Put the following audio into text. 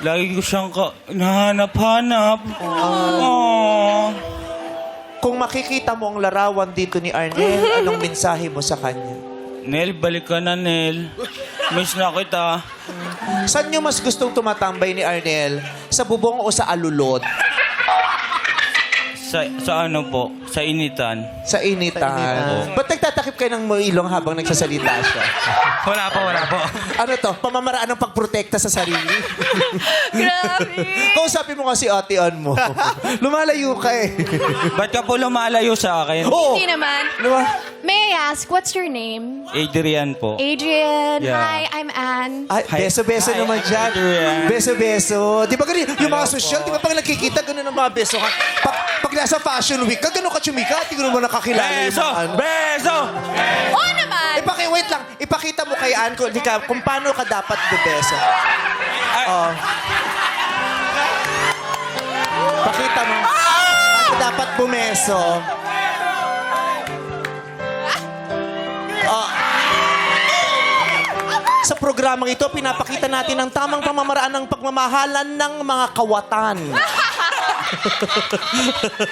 Lagi ko siyang nahanap-hanap. Kung makikita mo ang larawan dito ni Arnel, anong mensahe mo sa kanya? Nel, balik ka na, Nel. Miss na kita. Saan nyo mas gustong tumatambay ni Arnel? Sa bubong o sa alulod? Sa ano po? Sa initan. Sa initan. Ba't nagtatakip kayo ng ilong habang nagsasalita siya? Wala po. Ano to? Pamamaraan ng pagprotekta sa sarili? Grabe. Kausapin mo kasi ate-an mo. Lumalayo ka eh. Ba't ka po lumalayo sa akin? Oo. Hindi naman. May I ask, what's your name? Adrian po. Adrian. Yeah. Hi, I'm Anne. Ay, Hi. beso-beso Hi, naman dyan. Adrian. Beso-beso. Di ba ganun? Yung mga social, di ba pag nakikita, ganun ang mga beso ka. Pag nasa fashion week ka, ganun ka tsumika, di ko naman nakakilala yung Beso! mga ano. Beso! Oo naman. Wait lang. Ipakita mo kay Ann kung paano ka dapat bebeso. Oh. Pakita mo. Paano dapat bumeso. Oh. Sa programang ito, pinapakita natin ang tamang pamamaraan ng pagmamahalan ng mga kawatan.